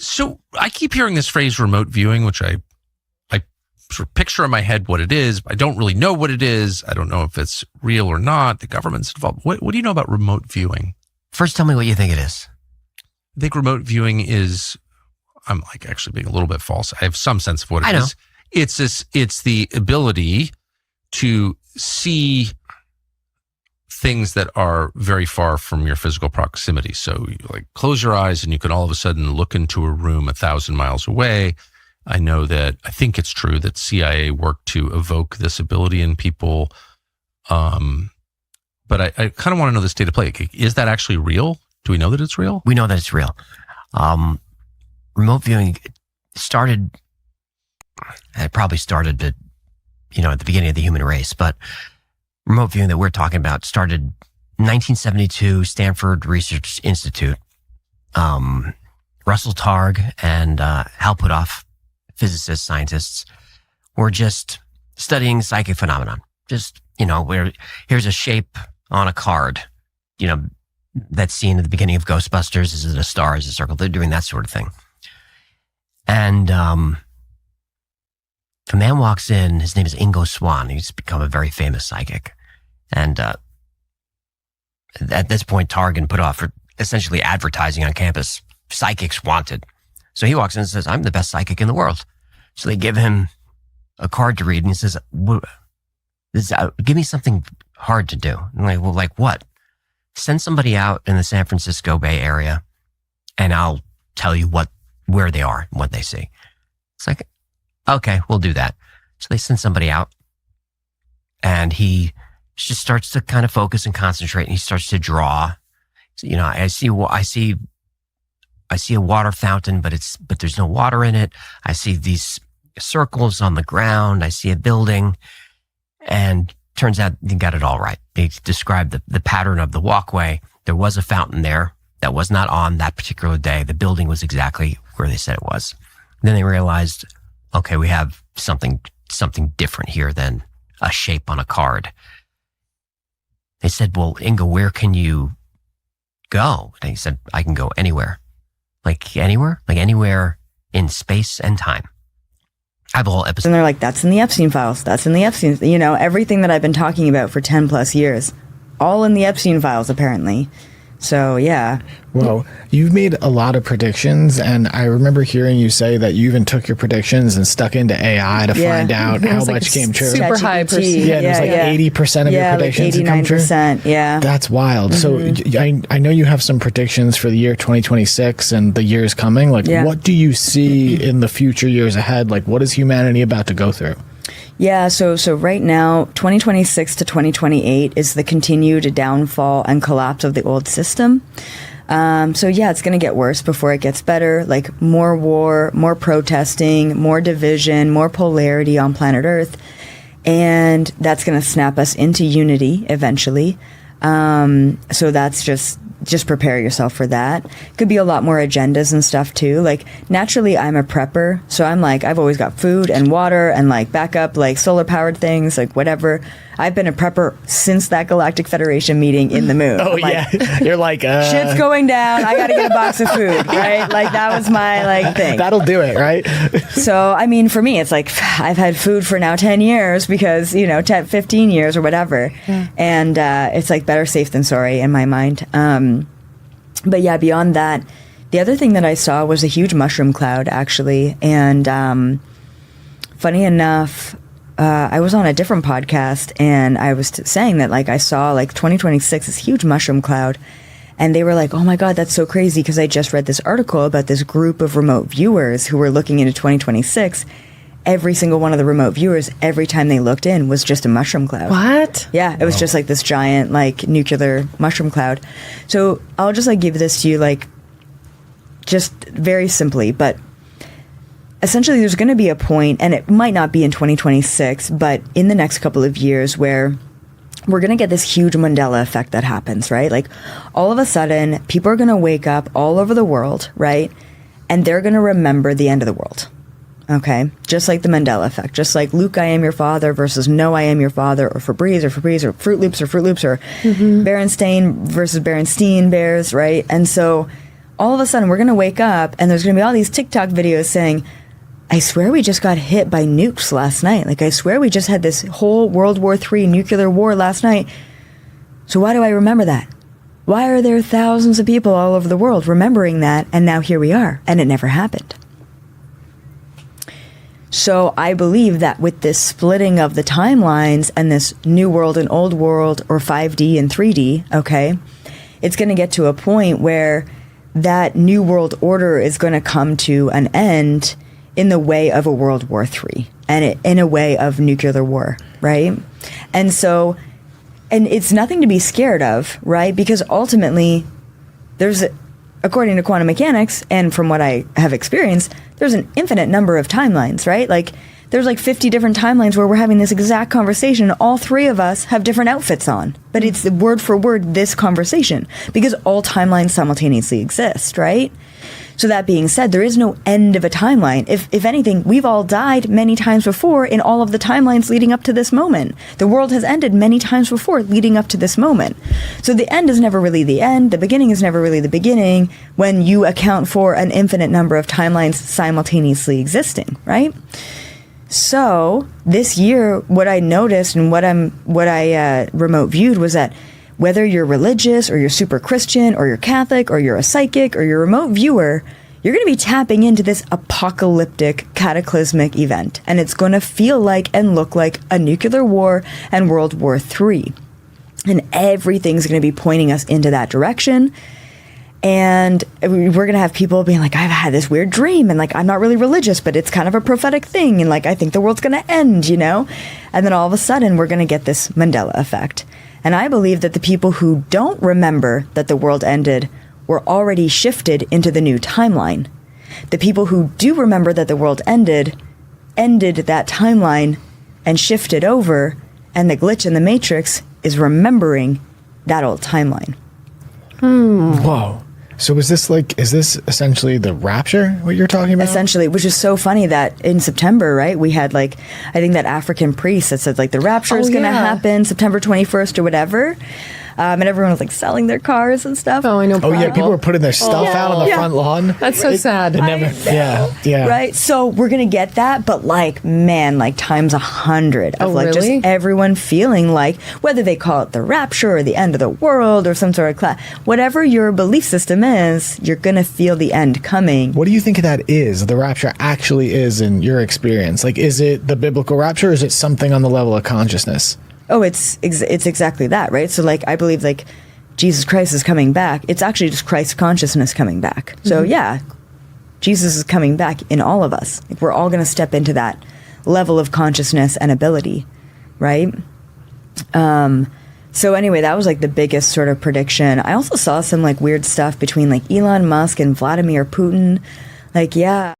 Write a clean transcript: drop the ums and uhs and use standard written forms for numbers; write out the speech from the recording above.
So I keep hearing this phrase remote viewing, which I sort of picture in my head what it is. I don't really know what it is. I don't know if it's real or not. The government's involved. What do you know about remote viewing? First, tell me what you think it is. I think remote viewing is, I'm like actually being a little bit false. I have some sense of what it is. It's the ability to see things that are very far from your physical proximity. So you like close your eyes and you can all of a sudden look into a room 1,000 miles away. I think it's true that CIA worked to evoke this ability in people. But I kind of want to know the state of play. Is that actually real? Do we know that it's real? We know that it's real. Remote viewing probably started at the beginning of the human race, but remote viewing that we're talking about started in 1972, Stanford Research Institute. Russell Targ and Hal Puthoff, physicists, scientists, were just studying psychic phenomenon. Just, where here's a shape on a card, that's seen at the beginning of Ghostbusters. Is it a star? Is it a circle? They're doing that sort of thing. And a man walks in. His name is Ingo Swann. He's become a very famous psychic. And at this point, Targ and Puthoff are essentially advertising on campus, psychics wanted. So he walks in and says, I'm the best psychic in the world. So they give him a card to read, and he says, give me something hard to do. I'm like, well, like what? Send somebody out in the San Francisco Bay Area, and I'll tell you where they are and what they see. It's like, okay, we'll do that. So they send somebody out, and he just starts to kind of focus and concentrate, and he starts to draw. So, I see a water fountain, but there's no water in it. I see these circles on the ground. I see a building, and turns out he got it all right. They described the pattern of the walkway. There was a fountain there that was not on that particular day. The building was exactly where they said it was. And then they realized, okay, we have something different here than a shape on a card. They said, well, Ingo, where can you go? And he said, I can go anywhere. Like anywhere? Like anywhere in space and time. I have a whole episode. And they're like, that's in the Epstein files. That's in the Epstein, everything that I've been talking about for 10 plus years, all in the Epstein files, apparently. So, yeah. Well, you've made a lot of predictions, and I remember hearing you say that you even took your predictions and stuck into AI to find out how much came true. Super high percent. Yeah, it was like 80% of your predictions like 89%, yeah. That's wild. Mm-hmm. So I know you have some predictions for the year 2026 and the years coming. Like, what do you see in the future years ahead? Like, what is humanity about to go through? Yeah, so right now, 2026 to 2028 is the continued downfall and collapse of the old system. It's going to get worse before it gets better, like more war, more protesting, more division, more polarity on planet Earth. And that's going to snap us into unity eventually. So that's just prepare yourself for that. Could be a lot more agendas and stuff too. Like naturally I'm a prepper. So I'm like, I've always got food and water and like backup, like solar powered things, like whatever. I've been a prepper since that Galactic Federation meeting in the moon. Oh, yeah. You're like, shit's going down. I got to get a box of food, right? Like that was my thing. That'll do it, right? So, I mean, for me, it's like I've had food for now 10 years because, 10, 15 years or whatever. Yeah. And it's like better safe than sorry in my mind. But yeah, beyond that, the other thing that I saw was a huge mushroom cloud, actually. And funny enough, I was on a different podcast and I was saying that like I saw like 2026, this huge mushroom cloud. And they were like, oh my God, that's so crazy. Because I just read this article about this group of remote viewers who were looking into 2026. Every single one of the remote viewers, every time they looked in was just a mushroom cloud. What? Yeah, it was just like this giant like nuclear mushroom cloud. So I'll just like give this to you like just very simply, but essentially there's going to be a point, and it might not be in 2026, but in the next couple of years where we're going to get this huge Mandela effect that happens, right? Like all of a sudden people are going to wake up all over the world, right? And they're going to remember the end of the world. Okay, just like the Mandela effect, just like Luke, I am your father versus no, I am your father, or Febreze, or Fruit Loops, or Berenstain versus Berenstein Bears, right? And so all of a sudden we're going to wake up and there's going to be all these TikTok videos saying, I swear we just got hit by nukes last night. Like, I swear we just had this whole World War III nuclear war last night. So why do I remember that? Why are there thousands of people all over the world remembering that? And now here we are, and it never happened. So I believe that with this splitting of the timelines and this new world and old world, or 5D and 3D, okay, it's going to get to a point where that new world order is going to come to an end in the way of a World War III and in a way of nuclear war, right? And so, and it's nothing to be scared of, right? Because ultimately, according to quantum mechanics, and from what I have experienced, there's an infinite number of timelines, right? Like, there's like 50 different timelines where we're having this exact conversation. All three of us have different outfits on, but it's the word for word this conversation because all timelines simultaneously exist, right? So that being said, there is no end of a timeline. If anything, we've all died many times before in all of the timelines leading up to this moment. The world has ended many times before leading up to this moment. So the end is never really the end. The beginning is never really the beginning when you account for an infinite number of timelines simultaneously existing, right? So this year, what I noticed and what I remote viewed was that whether you're religious or you're super Christian or you're Catholic or you're a psychic or you're a remote viewer, you're going to be tapping into this apocalyptic, cataclysmic event. And it's going to feel like and look like a nuclear war and World War III. And everything's going to be pointing us into that direction. And we're going to have people being like, I've had this weird dream. And like, I'm not really religious, but it's kind of a prophetic thing. And like, I think the world's going to end, you know? And then all of a sudden, we're going to get this Mandela effect. And I believe that the people who don't remember that the world ended were already shifted into the new timeline. The people who do remember that the world ended that timeline and shifted over, and the glitch in the matrix is remembering that old timeline. Whoa. So is this essentially the rapture, what you're talking about? Essentially, which is so funny that in September, right, we had like, I think that African priest that said like the rapture is going to happen September 21st or whatever. And everyone was like selling their cars and stuff. Oh, I know. Oh, yeah. People were putting their stuff out on the front lawn. That's so sad. Yeah. Right. So we're going to get that. But like, man, like times 100 of like really? just everyone feeling like whether they call it the rapture or the end of the world or some sort of class, whatever your belief system is, you're going to feel the end coming. What do you think that is? The rapture actually is in your experience? Like, is it the biblical rapture or is it something on the level of consciousness? Oh, it's exactly that, right? So, like, I believe, like, Jesus Christ is coming back. It's actually just Christ consciousness coming back. So, yeah, Jesus is coming back in all of us. Like, we're all going to step into that level of consciousness and ability, right? So, anyway, that was, like, the biggest sort of prediction. I also saw some, like, weird stuff between, like, Elon Musk and Vladimir Putin. Like, yeah.